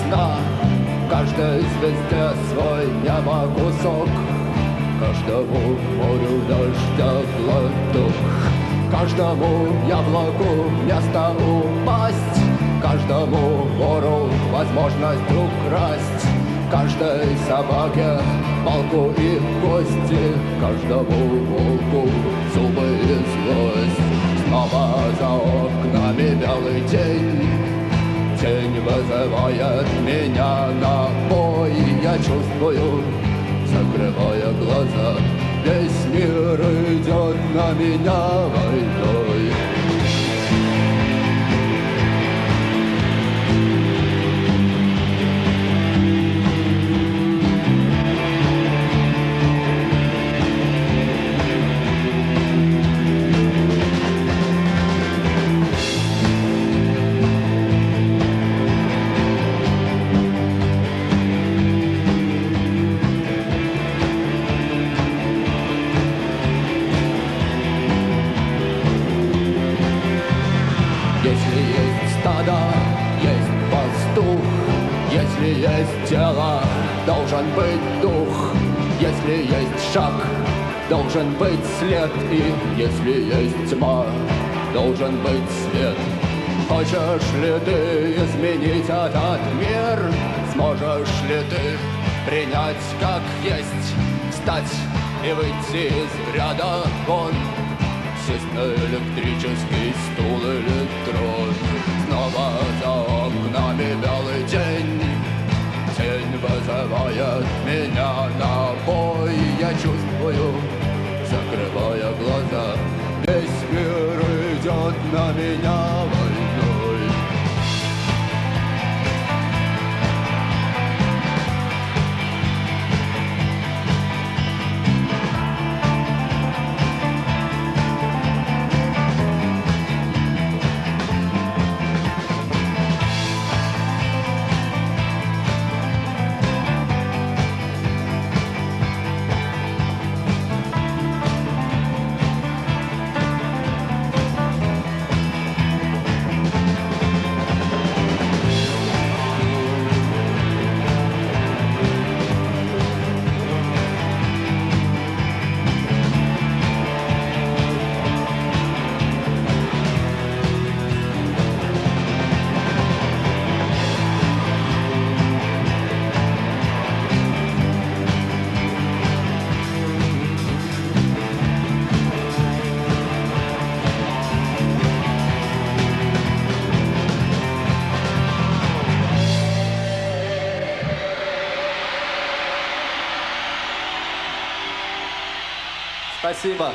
весна, каждой звезде свой небо кусок, каждому морю дождя глоток, каждому яблоку место упасть, каждому вору возможность украсть, каждой собаке палку и кости, каждому волку зубы и злость. Снова за окнами белый день, тень вызывает меня на бой. Я чувствую, закрывая глаза, весь мир идет на меня войной. Если есть стадо, есть пастух, если есть тело, должен быть дух, если есть шаг, должен быть след, и если есть тьма, должен быть свет. Хочешь ли ты изменить этот мир? Сможешь ли ты принять как есть, встать и выйти из ряда вон? Сесть на электрический стул или трон. Снова за окнами белый день, тень вызывает меня на бой. Я чувствую, закрывая глаза, весь мир идет на меня войной. Спасибо.